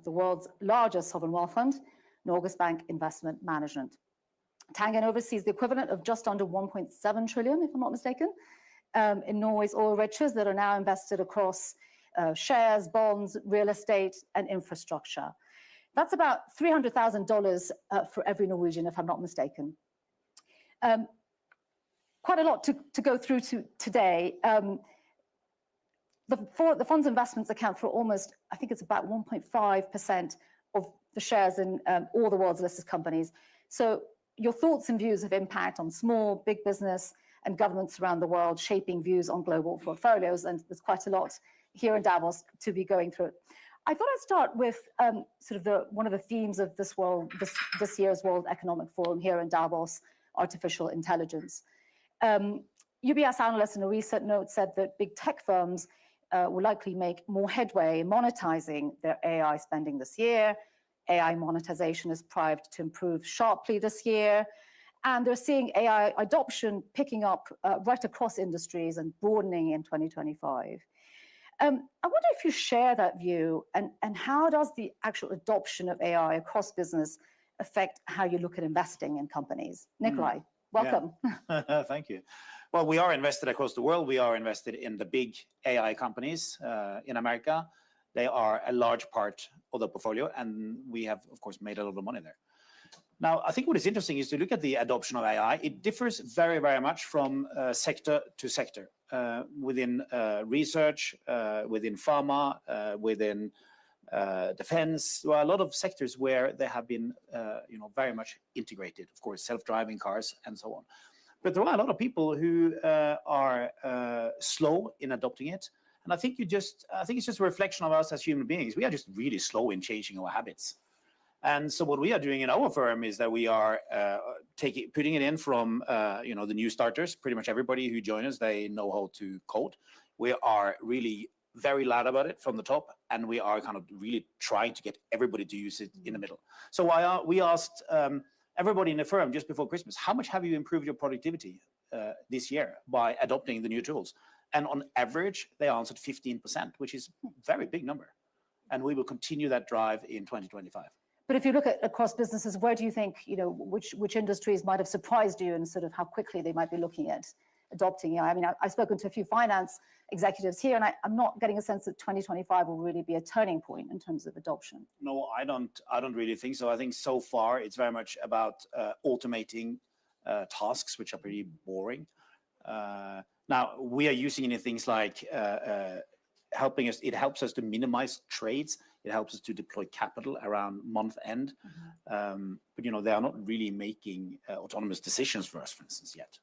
the world's largest sovereign wealth fund, Norges Bank Investment Management. Tangen oversees the equivalent of just under 1.7 trillion, if I'm not mistaken, in Norway's oil riches that are now invested across shares, bonds, real estate, and infrastructure. That's about $300,000 for every Norwegian, if I'm not mistaken. Quite a lot to go through today. The fund's investments account for almost, I think it's about 1.5% of the shares in all the world's listed companies. So your thoughts and views of impact on small, big business and governments around the world, shaping views on global portfolios, and there's quite a lot here in Davos to be going through. I thought I'd start with sort of one of the themes of this year's World Economic Forum here in Davos, artificial intelligence. UBS analysts in a recent note said that big tech firms will likely make more headway monetizing their AI spending this year. AI monetization is prived to improve sharply this year. And they're seeing AI adoption picking up right across industries and broadening in 2025. I wonder if you share that view, and how does the actual adoption of AI across business affect how you look at investing in companies? Nicolai, welcome. Yeah. Thank you. Well, we are invested across the world. We are invested in the big AI companies in America. They are a large part of the portfolio, and we have, of course, made a lot of money there. Now, I think what is interesting is to look at the adoption of AI. It differs very, very much from sector to sector. Within research, within pharma, within defense, there are a lot of sectors where they have been, very much integrated. Of course, self-driving cars and so on. But there are a lot of people who are slow in adopting it. And I think it's just a reflection of us as human beings. We are just really slow in changing our habits. And so what we are doing in our firm is that we are putting it in from the new starters. Pretty much everybody who joins us, they know how to code. We are really very loud about it from the top, and we are kind of really trying to get everybody to use it in the middle. So we asked everybody in the firm just before Christmas, how much have you improved your productivity this year by adopting the new tools? And on average, they answered 15%, which is a very big number. And we will continue that drive in 2025. But if you look at across businesses, where do you think, which industries might have surprised you and sort of how quickly they might be looking at adopting AI? I mean, I've spoken to a few finance executives here, and I'm not getting a sense that 2025 will really be a turning point in terms of adoption. No, I don't really think so. I think so far it's very much about automating tasks, which are pretty boring. Now, we are using it in things like helping us. It helps us to minimize trades. It helps us to deploy capital around month end. But they are not really making autonomous decisions for us, for instance, yet.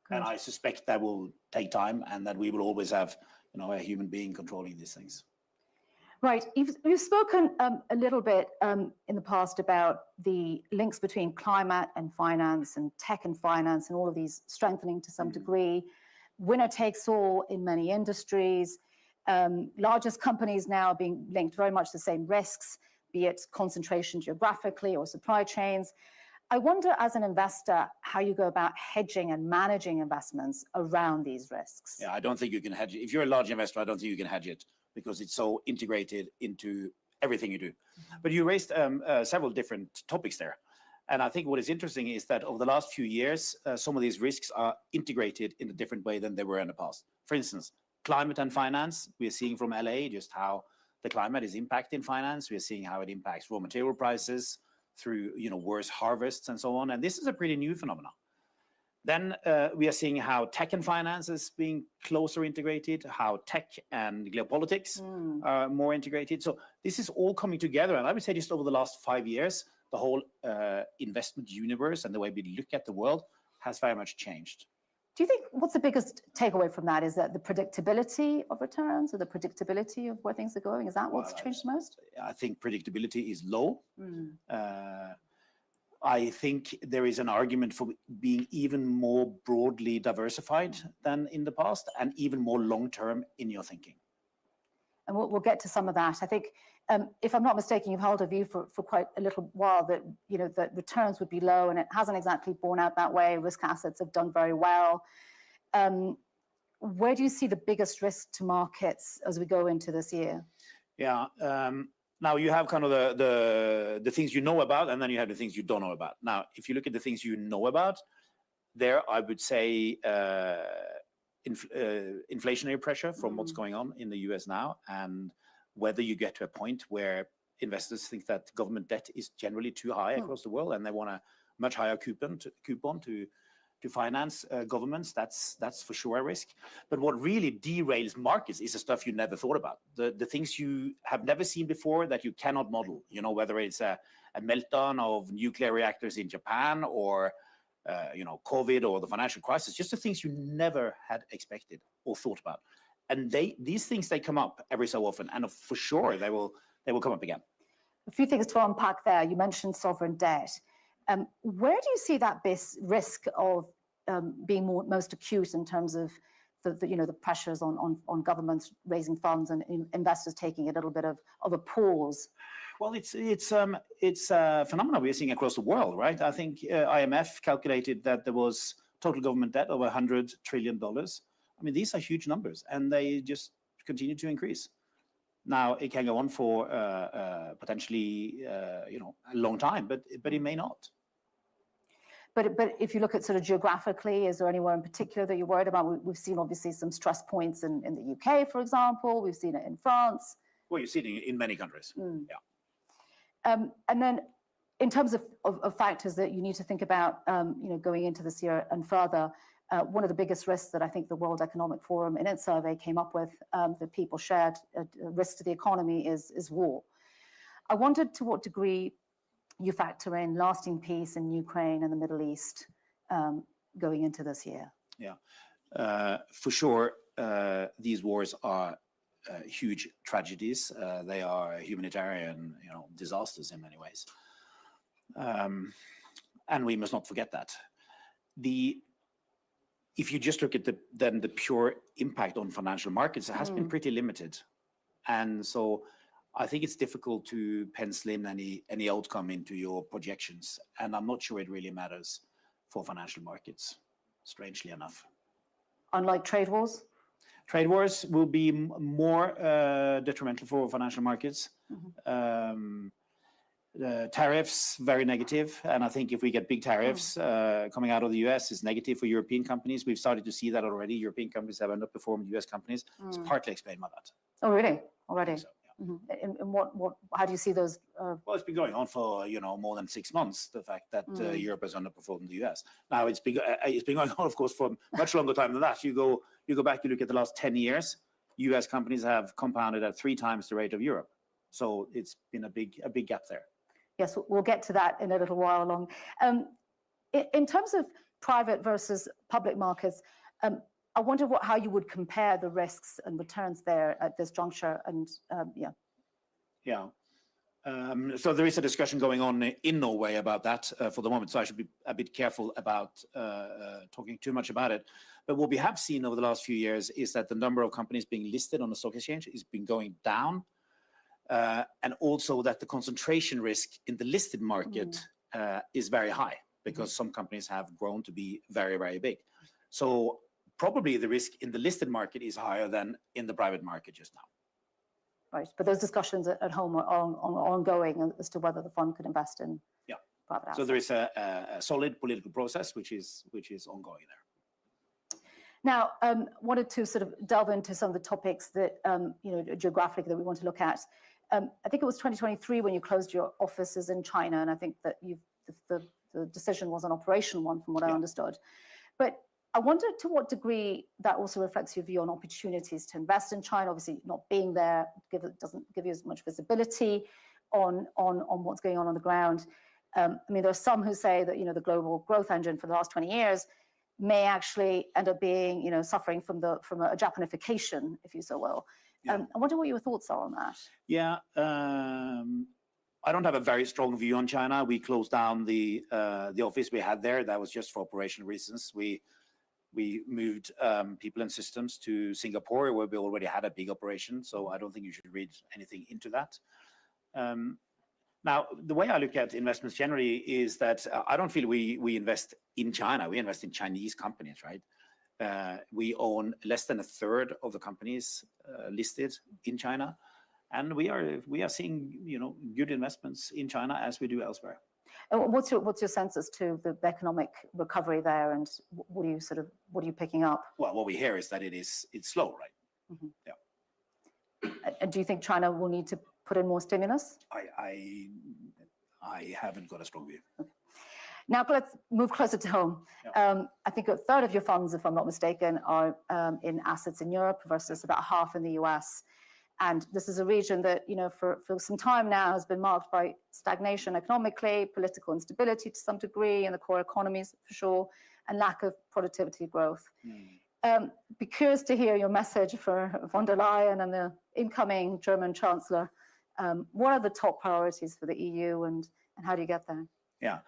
Good. And I suspect that will take time, and that we will always have a human being controlling these things. Right. You've spoken a little bit in the past about the links between climate and finance and tech and finance and all of these strengthening to some degree. Winner takes all in many industries. Largest companies now being linked very much to the same risks, be it concentration geographically or supply chains. I wonder, as an investor, how you go about hedging and managing investments around these risks. Yeah, I don't think you can hedge it. If you're a large investor, I don't think you can hedge it because it's so integrated into everything you do. But you raised several different topics there. And I think what is interesting is that over the last few years, some of these risks are integrated in a different way than they were in the past. For instance, climate and finance, we are seeing from LA just how the climate is impacting finance. We are seeing how it impacts raw material prices through worse harvests and so on. And this is a pretty new phenomenon. Then we are seeing how tech and finance is being closer integrated, how tech and geopolitics are more integrated. So this is all coming together. And I would say just over the last 5 years, the whole investment universe and the way we look at the world has very much changed. Do you think what's the biggest takeaway from that? Is that the predictability of returns or the predictability of where things are going? Is that what's changed most? I think predictability is low. I think there is an argument for being even more broadly diversified than in the past and even more long-term in your thinking. And we'll get to some of that. I think, if I'm not mistaken, you've held a view for quite a little while that that returns would be low, and it hasn't exactly borne out that way. Risk assets have done very well. Where do you see the biggest risk to markets as we go into this year? Yeah. Now you have kind of the things you know about, and then you have the things you don't know about. Now, if you look at the things you know about, there I would say inflationary pressure from what's going on in the US now, and whether you get to a point where investors think that government debt is generally too high across the world, and they want a much higher coupon to finance governments. That's for sure a risk. But what really derails markets is the stuff you never thought about, the things you have never seen before that you cannot model. You know, whether it's a meltdown of nuclear reactors in Japan, or you know, COVID, or the financial crisis, just the things you never had expected or thought about. And these things, they come up every so often, and for sure they will come up again. A few things to unpack there. You mentioned sovereign debt. Where do you see that risk of being most acute in terms of the pressures on governments raising funds and investors taking a little bit of a pause? Well, it's a phenomenon we're seeing across the world, right? I think IMF calculated that there was total government debt of $100 trillion. I mean, these are huge numbers, and they just continue to increase. Now, it can go on for potentially a long time, but it may not. But if you look at sort of geographically, is there anywhere in particular that you're worried about? We've seen obviously some stress points in the UK, for example. We've seen it in France. Well, you've seen it in many countries. Yeah. And then, in terms of factors that you need to think about, going into this year and further, one of the biggest risks that I think the World Economic Forum in its survey came up with, that people shared, risk to the economy, is war. I wondered to what degree you factor in lasting peace in Ukraine and the Middle East going into this year. Yeah, for sure, these wars are huge tragedies. They are humanitarian, disasters in many ways, and we must not forget that. If you just look at the pure impact on financial markets, it has been pretty limited, and so I think it's difficult to pencil in any outcome into your projections, and I'm not sure it really matters for financial markets, strangely enough. Unlike trade wars? Trade wars will be more detrimental for financial markets. Tariffs, very negative, and I think if we get big tariffs coming out of the US, it's negative for European companies. We've started to see that already. European companies have underperformed US companies. It's partly explained by that. Oh, really? Already? So, yeah. And how do you see those? Well, it's been going on for more than 6 months. The fact that Europe has underperformed the US. Now it's been going on, of course, for much longer time than that. You go back, you look at the last 10 years. US companies have compounded at 3 times the rate of Europe. So it's been a big gap there. Yes, we'll get to that in a little while along. In terms of private versus public markets, I wonder how you would compare the risks and returns there at this juncture. And Yeah. So there is a discussion going on in Norway about that for the moment. So I should be a bit careful about talking too much about it. But what we have seen over the last few years is that the number of companies being listed on the stock exchange has been going down. And also that the concentration risk in the listed market is very high, because some companies have grown to be very, very big. So probably the risk in the listed market is higher than in the private market just now. Right, but those discussions at home are ongoing as to whether the fund could invest in private assets. So there is a solid political process which is ongoing there. Now, wanted to sort of delve into some of the topics that geographically that we want to look at. I think it was 2023 when you closed your offices in China, and I think that the decision was an operational one, from what I understood. But I wonder to what degree that also reflects your view on opportunities to invest in China. Obviously, not being there doesn't give you as much visibility on what's going on the ground. I mean, there are some who say that the global growth engine for the last 20 years may actually end up being suffering from a Japanification, if you so will. I wonder what your thoughts are on that. Yeah, I don't have a very strong view on China. We closed down the office we had there. That was just for operational reasons. We moved people and systems to Singapore, where we already had a big operation. So I don't think you should read anything into that. Now, the way I look at investments generally is that I don't feel we invest in China. We invest in Chinese companies, right? We own less than a third of the companies listed in China. And we are seeing, you know, good investments in China as we do elsewhere. And what's your sense as to the economic recovery there, and what are you picking up? Well, what we hear is that it's slow, right? Mm-hmm. Yeah. And do you think China will need to put in more stimulus? I haven't got a strong view. Okay. Now let's move closer to home. Yeah. I think a third of your funds, if I'm not mistaken, are in assets in Europe versus about half in the US. And this is a region that, you know, for some time now has been marked by stagnation economically, political instability to some degree in the core economies for sure, and lack of productivity growth. Be curious to hear your message for von der Leyen and the incoming German Chancellor. What are the top priorities for the EU, and how do you get there? Yeah.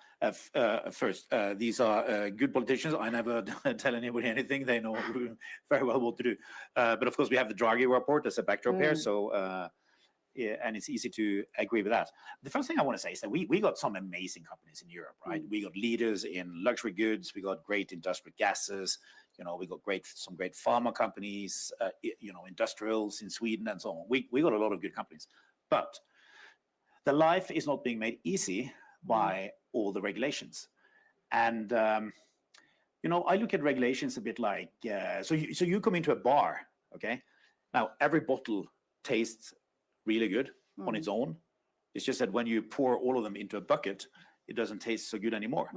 First, these are good politicians. I never tell anybody anything. They know very well what to do. But of course, we have the Draghi report as a backdrop here. So, yeah, and it's easy to agree with that. The first thing I want to say is that we got some amazing companies in Europe, right? We got leaders in luxury goods. We got great industrial gases. You know, we got some great pharma companies. You know, industrials in Sweden and so on. We got a lot of good companies, but the life is not being made easy by all the regulations. And, you know, I look at regulations a bit like, so you come into a bar, okay? Now, every bottle tastes really good on its own. It's just that when you pour all of them into a bucket, it doesn't taste so good anymore.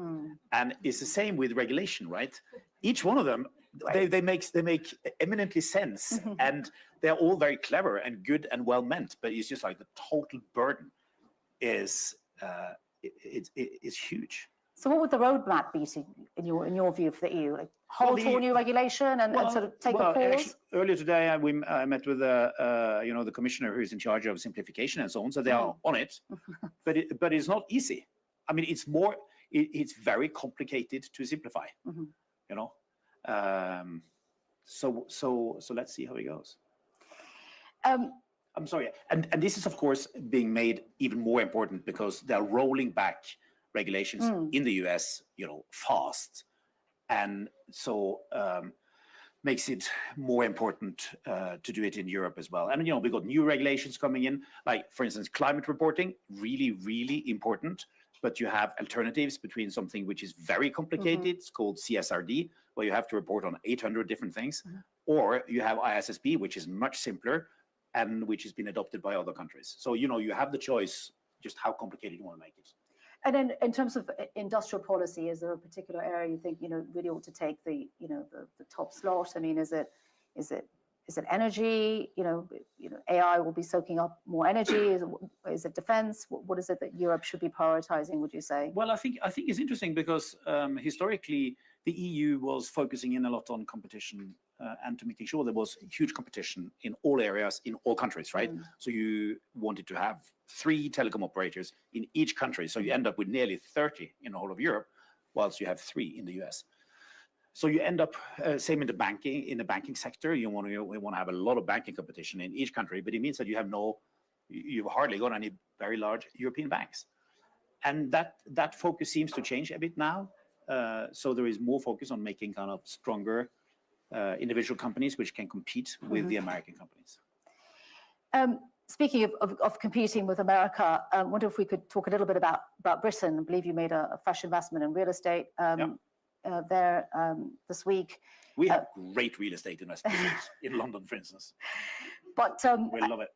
And it's the same with regulation, right? Each one of them, they make eminently sense, and they're all very clever and good and well meant, but it's just like the total burden is it's huge. So what would the roadmap be in your view for the EU? Like hold to new regulation and sort of take a pause? Actually, earlier today, I met with you know, the commissioner who's in charge of simplification and so on. So they are on it, but it's not easy. I mean, it's very complicated to simplify. You know, so let's see how it goes. I'm sorry, and this is of course being made even more important because they're rolling back regulations in the US, you know, fast, and so makes it more important to do it in Europe as well. And you know, we got new regulations coming in, like for instance, climate reporting, really important. But you have alternatives between something which is very complicated, it's called CSRD, where you have to report on 800 different things, or you have ISSB, which is much simpler, and which has been adopted by other countries. So, you know, you have the choice just how complicated you want to make it. And then in terms of industrial policy, is there a particular area you think, you know, really ought to take the top slot? I mean, is it energy? You know, AI will be soaking up more energy. Is it defense? What is it that Europe should be prioritizing, would you say? Well, I think it's interesting because historically the EU was focusing in a lot on competition and to making sure there was huge competition in all areas, in all countries, right? So you wanted to have 3 telecom operators in each country. So you end up with nearly 30 in the whole of Europe, whilst you have 3 in the US. So you end up, same in the banking sector, you want to have a lot of banking competition in each country, but it means that you've hardly got any very large European banks. And that focus seems to change a bit now. So there is more focus on making kind of stronger individual companies which can compete with the American companies. Speaking of competing with America, I wonder if we could talk a little bit about Britain. I believe you made a fresh investment in real estate there this week. We have great real estate investments in London, for instance. But we love it.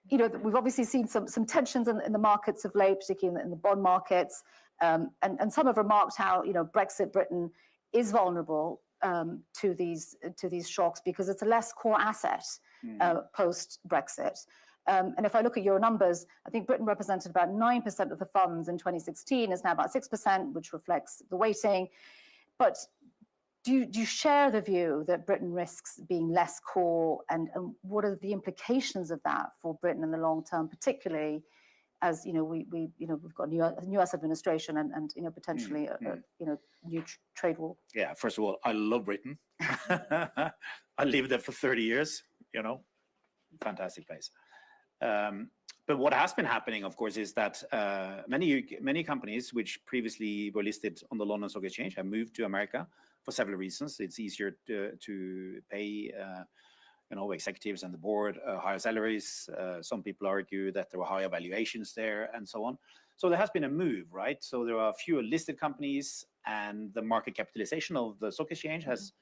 You know, we've obviously seen some tensions in the markets of late, particularly in the bond markets, and some have remarked how, you know, Brexit Britain is vulnerable to these shocks because it's a less core asset post Brexit. And if I look at your numbers, I think Britain represented about 9% of the funds in 2016, is now about 6%, which reflects the weighting. But do you share the view that Britain risks being less core, and what are the implications of that for Britain in the long term, particularly as we've got a new US administration and potentially new trade war? Yeah, first of all, I love Britain. I lived there for 30 years. You know, fantastic place. But what has been happening, of course, is that many companies which previously were listed on the London Stock Exchange have moved to America for several reasons. It's easier to pay executives and the board, higher salaries. Some people argue that there were higher valuations there and so on. So there has been a move, right? So there are fewer listed companies and the market capitalization of the stock exchange has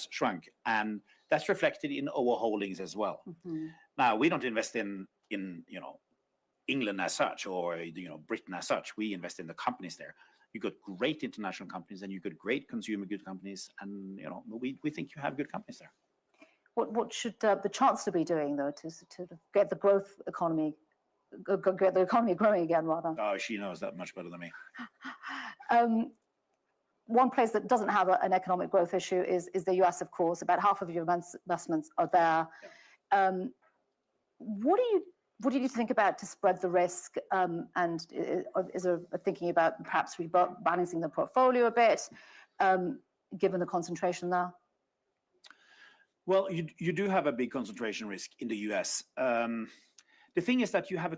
shrunk. And that's reflected in our holdings as well. Now, we don't invest in England as such or, Britain as such. We invest in the companies there. You got great international companies and you got great consumer good companies. And, we think you have good companies there. What should the Chancellor be doing, though, to get the growth economy, get the economy growing again, rather? Oh, she knows that much better than me. One place that doesn't have an economic growth issue is the US, of course. About half of your investments are there. Yeah. What do you think about to spread the risk? And is there a thinking about perhaps rebalancing the portfolio a bit, given the concentration there? Well, you do have a big concentration risk in the US. The thing is that you have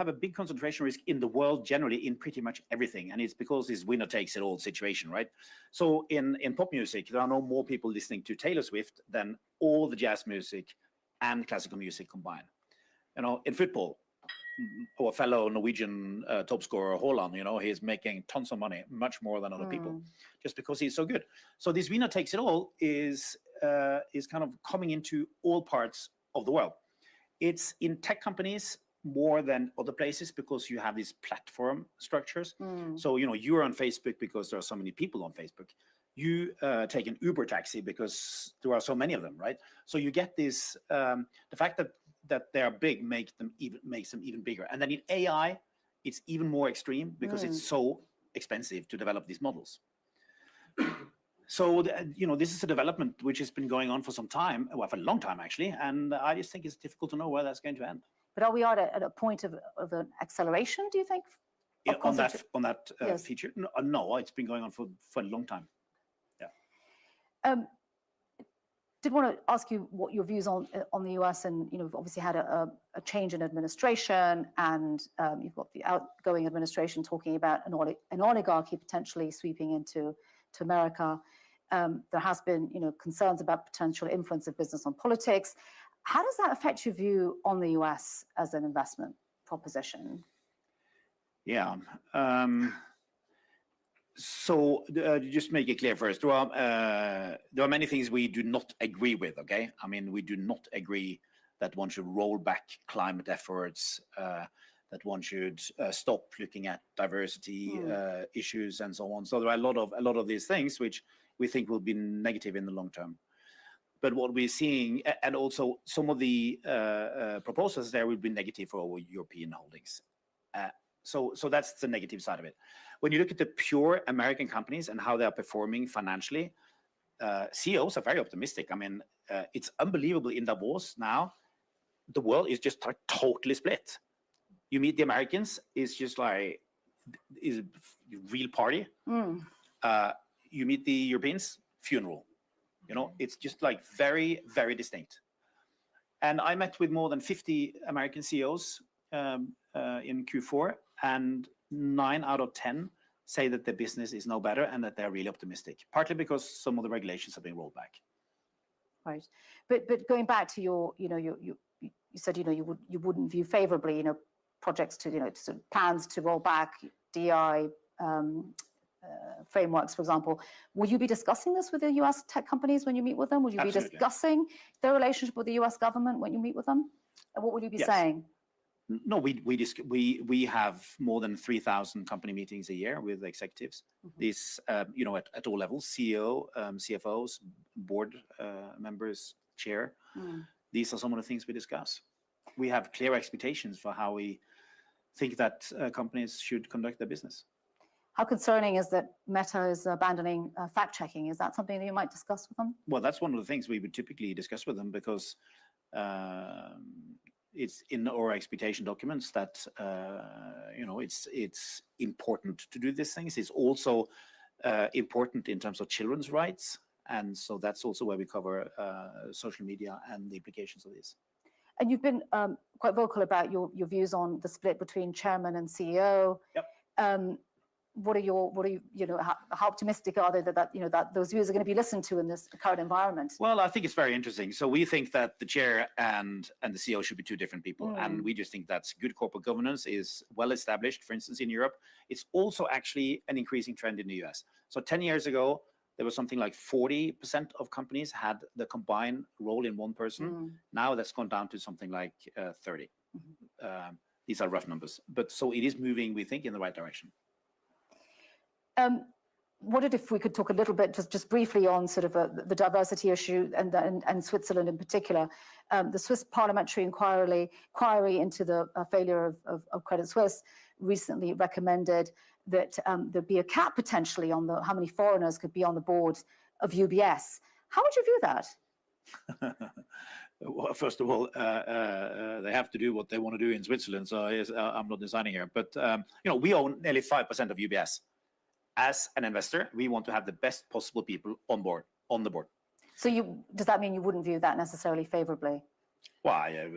a big concentration risk in the world generally in pretty much everything, and it's because this winner takes it all situation, right? So in pop music, there are no more people listening to Taylor Swift than all the jazz music and classical music combined. In football, our fellow Norwegian top scorer Haaland, he's making tons of money, much more than other people, just because he's so good. So this winner takes it all is kind of coming into all parts of the world. It's in tech companies more than other places because you have these platform structures. So, you're on Facebook because there are so many people on Facebook. You take an Uber taxi because there are so many of them, right? So you get this, the fact that they are big makes them even bigger. And then in AI, it's even more extreme because it's so expensive to develop these models. So, this is a development which has been going on for some time, well, for a long time, actually. And I just think it's difficult to know where that's going to end. But are we at a point of an acceleration, do you think? Yeah, on that yes. Feature? No, it's been going on for a long time. Yeah. Did want to ask you what your views on the US, and you've obviously had a change in administration, and you've got the outgoing administration talking about an oligarchy potentially sweeping into America. There has been concerns about potential influence of business on politics. How does that affect your view on the US as an investment proposition? Yeah. So just make it clear first, there are many things we do not agree with, okay? I mean, we do not agree that one should roll back climate efforts, that one should stop looking at diversity issues and so on. So there are a lot of these things which we think will be negative in the long term. But what we're seeing, and also some of the proposals there will be negative for our European holdings. So that's the negative side of it. When you look at the pure American companies and how they are performing financially, CEOs are very optimistic. I mean, it's unbelievable in Davos now. The world is just like totally split. You meet the Americans, it's just like is a real party. You meet the Europeans, funeral. It's just like very, very distinct. And I met with more than 50 American CEOs in Q4, and 9 out of 10 say that their business is no better and that they're really optimistic, partly because some of the regulations have been rolled back. Right, but going back to you said you wouldn't view favorably projects to sort of plans to roll back DI frameworks, for example. Will you be discussing this with the US tech companies when you meet with them? Will you Absolutely. Be discussing their relationship with the US government when you meet with them? And what will you be saying? No, we have more than 3,000 company meetings a year with executives. These, at all levels, CEO, CFOs, board members, chair. These are some of the things we discuss. We have clear expectations for how we think that companies should conduct their business. How concerning is that Meta is abandoning fact-checking? Is that something that you might discuss with them? Well, that's one of the things we would typically discuss with them because it's in our expectation documents that it's important to do these things. It's also important in terms of children's rights, and so that's also where we cover social media and the implications of this. And you've been quite vocal about your views on the split between chairman and CEO. Yep. what are you, how optimistic are they that those views are going to be listened to in this current environment? Well, I think it's very interesting. So we think that the chair and the CEO should be two different people. And we just think that's good corporate governance is well established, for instance, in Europe. It's also actually an increasing trend in the US. So 10 years ago, there was something like 40% of companies had the combined role in one person. Now that's gone down to something like 30. These are rough numbers. But so it is moving, we think, in the right direction. What if we could talk a little bit, just briefly, on sort of the diversity issue and Switzerland in particular? The Swiss parliamentary inquiry into the failure of Credit Suisse recently recommended that there'd be a cap potentially on how many foreigners could be on the board of UBS. How would you view that? Well, first of all, they have to do what they want to do in Switzerland. So I'm not designing here, but we own nearly 5% of UBS. As an investor, we want to have the best possible people on the board. So does that mean you wouldn't view that necessarily favorably? Well, I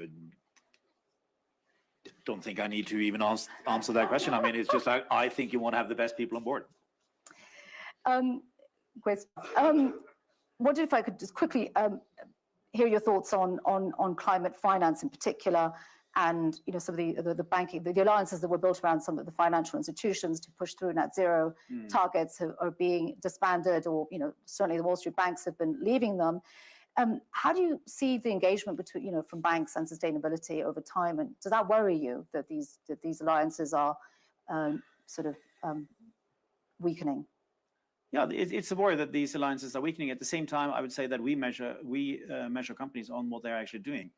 don't think I need to even answer that question. I mean, it's just like, I think you want to have the best people on board. Great. Wondered if I could just quickly hear your thoughts on climate finance in particular, and some of the banking, the alliances that were built around some of the financial institutions to push through net zero targets are being disbanded, or certainly the Wall Street banks have been leaving them. How do you see the engagement between from banks and sustainability over time, and does that worry you that these alliances are sort of weakening? Yeah, it's a worry that these alliances are weakening. At the same time, I would say that we measure companies on what they're actually doing,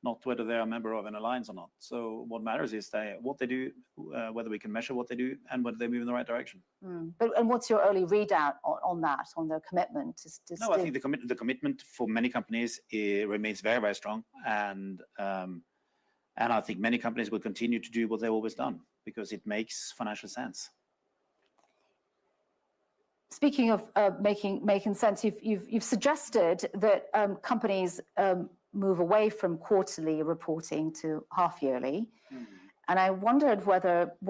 not whether they're a member of an alliance or not. So what matters is what they do, whether we can measure what they do, and whether they move in the right direction. And what's your early readout on that, on their commitment? No, I think the commitment for many companies remains very, very strong, and I think many companies will continue to do what they've always done because it makes financial sense. Speaking of making sense, you've suggested that companies move away from quarterly reporting to half-yearly, and I wondered what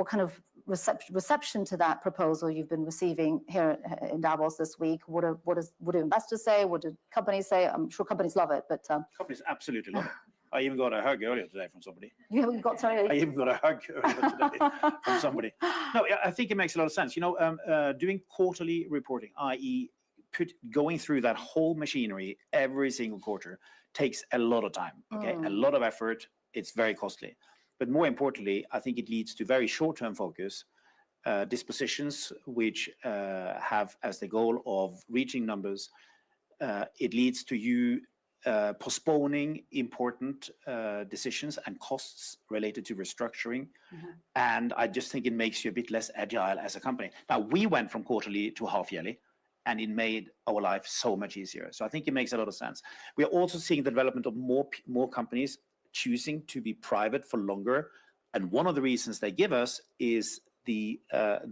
kind of reception to that proposal you've been receiving here in Davos this week. What do investors say? What do companies say? I'm sure companies love it, but companies absolutely love it. I even got a hug earlier today from somebody. You haven't got sorry. I even got a hug earlier today from somebody. No, I think it makes a lot of sense. Doing quarterly reporting, i.e., going through that whole machinery every single quarter, takes a lot of time. Okay, a lot of effort. It's very costly. But more importantly, I think it leads to very short-term focus, dispositions which have as the goal of reaching numbers. It leads to you postponing important decisions and costs related to restructuring. And I just think it makes you a bit less agile as a company. Now, we went from quarterly to half-yearly, and it made our life so much easier. So I think it makes a lot of sense. We are also seeing the development of more companies choosing to be private for longer. And one of the reasons they give us is the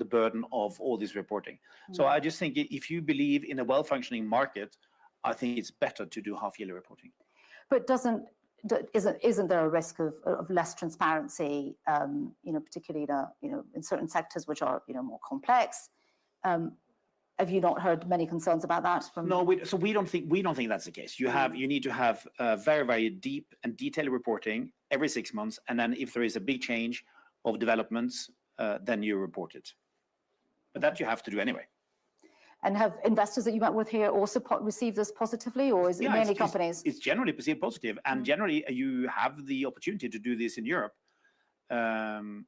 burden of all this reporting. So I just think if you believe in a well-functioning market, I think it's better to do half-yearly reporting. But isn't there a risk of less transparency, particularly in certain sectors which are more complex? Have you not heard many concerns about that? No, we don't think that's the case. You need to have very, very deep and detailed reporting every 6 months, and then if there is a big change of developments, then you report it. But that you have to do anyway. And have investors that you met with here also received this positively, or is it mainly companies? It's generally perceived positive, and generally you have the opportunity to do this in Europe and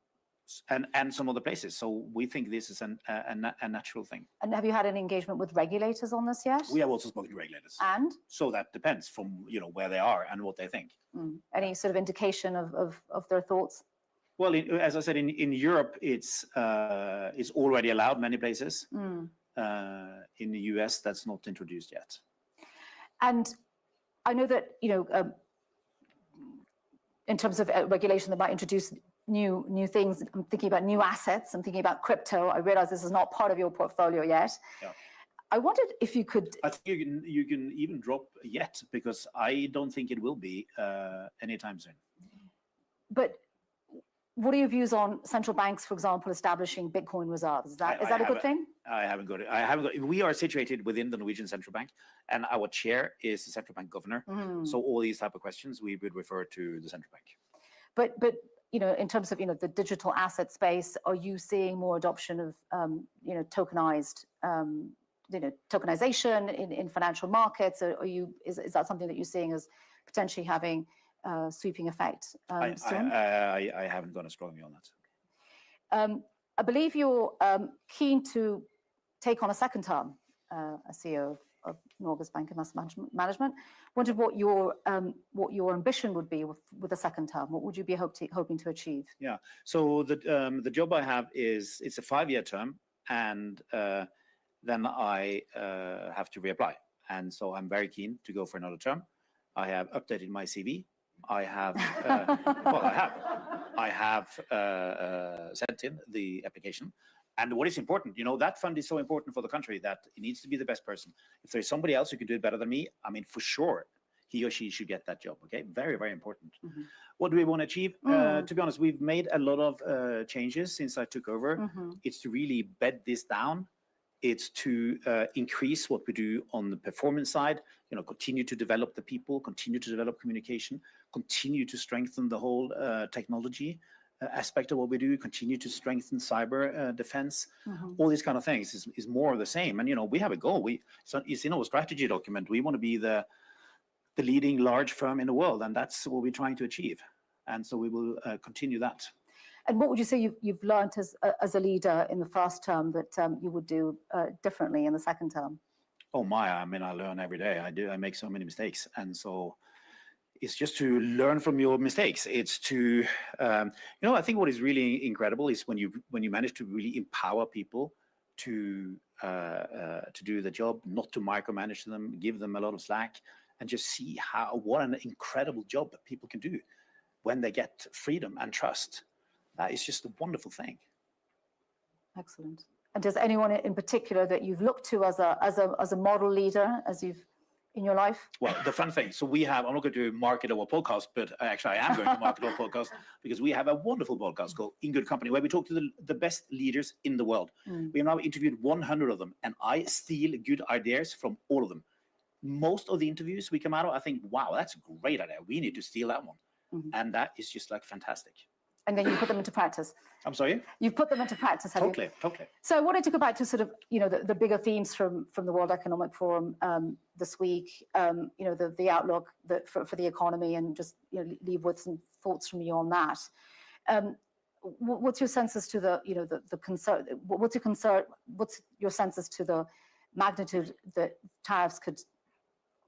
some other places. So we think this is a natural thing. And have you had any engagement with regulators on this yet? We have also spoken to regulators. And? So that depends from where they are and what they think. Any sort of indication of their thoughts? Well, as I said, in Europe, it's already allowed many places. In the US, that's not introduced yet. And I know that, in terms of regulation, they might introduce new things. I'm thinking about new assets. I'm thinking about crypto. I realize this is not part of your portfolio yet. Yeah. I wondered if you could... I think you can even drop yet, because I don't think it will be anytime soon. But what are your views on central banks, for example, establishing Bitcoin reserves? Is that a good thing? I haven't got it. We are situated within the Norwegian Central Bank, and our chair is the central bank governor. So all these type of questions we would refer to the central bank. But in terms of the digital asset space, are you seeing more adoption of tokenized tokenization in financial markets? Is that something that you're seeing as potentially having sweeping effect soon? I haven't gone a strong view on that. I believe you're keen to take on a second term as CEO of Norges Bank Investment Management. Wondered what your ambition would be with a second term. What would you be hoping to achieve? Yeah. So the job I have it's a 5-year term, and then I have to reapply. And so I'm very keen to go for another term. I have updated my CV. I have sent in the application. And what is important, that fund is so important for the country that it needs to be the best person. If there's somebody else who can do it better than me, I mean, for sure, he or she should get that job. Okay, very, very important. What do we want to achieve? To be honest, we've made a lot of changes since I took over. It's to really bed this down. It's to increase what we do on the performance side, continue to develop the people, continue to develop communication, continue to strengthen the whole technology aspect of what we do, continue to strengthen cyber defense. All these kind of things is more of the same. And, we have a goal. It's in our strategy document. We want to be the leading large firm in the world, and that's what we're trying to achieve. And so we will continue that. And what would you say you've learned as a leader in the first term that you would do differently in the second term? Oh my, I mean, I learn every day. I make so many mistakes. And so it's just to learn from your mistakes. It's to, I think what is really incredible is when you manage to really empower people to do the job, not to micromanage them, give them a lot of slack, and just see what an incredible job that people can do when they get freedom and trust. That is just a wonderful thing. Excellent. And does anyone in particular that you've looked to as a model leader in your life? Well, the fun thing, so I'm not going to market our podcast, but actually I am going to market our podcast because we have a wonderful podcast called In Good Company, where we talk to the best leaders in the world. We have now interviewed 100 of them, and I steal good ideas from all of them. Most of the interviews we come out of, I think, wow, that's a great idea. We need to steal that one. And that is just like fantastic. And then you put them into practice. I'm sorry? You've put them into practice, have you? Totally. So I wanted to go back to sort of, the bigger themes from the World Economic Forum this week, the outlook for the economy, and just leave with some thoughts from you on that. What's your sense as to the concern? What's your sense as to the magnitude that tariffs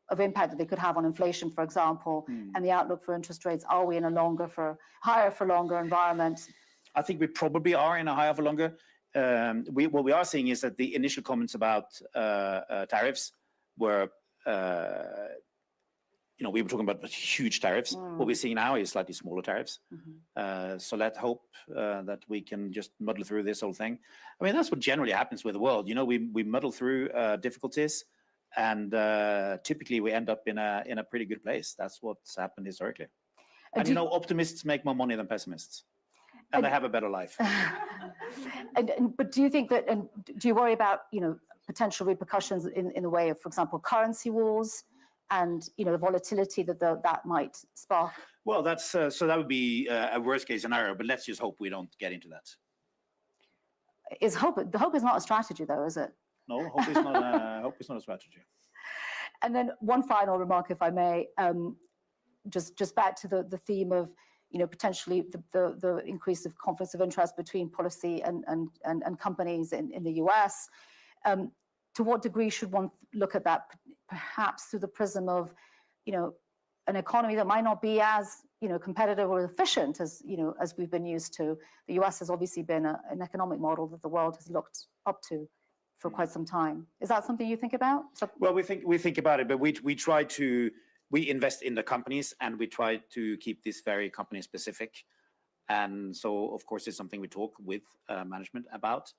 of impact that they could have on inflation, for example, and the outlook for interest rates? Are we in a higher for longer environment? I think we probably are in a higher for longer. What we are seeing is that the initial comments about tariffs were, we were talking about huge tariffs. What we're seeing now is slightly smaller tariffs. So let's hope that we can just muddle through this whole thing. I mean, that's what generally happens with the world. We muddle through difficulties, and typically we end up in a pretty good place. That's what's happened historically. And optimists make more money than pessimists, and they have a better life. But do you think that, and do you worry about potential repercussions in the way of, for example, currency wars and the volatility that might spark? Well, that's so that would be a worst case scenario. But let's just hope we don't get into that. The hope is not a strategy, though, is it? No, hope is not a strategy. And then one final remark, if I may, just back to the theme of potentially the increase of conflicts of interest between policy and companies in the US. To what degree should one look at that, perhaps through the prism of an economy that might not be as competitive or efficient as we've been used to? The US has obviously been an economic model that the world has looked up to for quite some time. Is that something you think about? Well, we think about it, but we invest in the companies, and we try to keep this very company specific. And so, of course, it's something we talk with management about.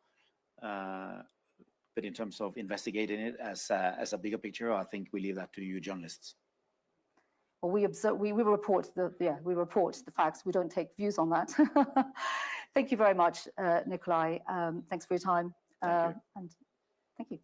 But in terms of investigating it as a bigger picture, I think we leave that to you journalists. Well, we observe, we report we report the facts. We don't take views on that. Thank you very much, Nicolai. Thanks for your time. Thank you. And thank you.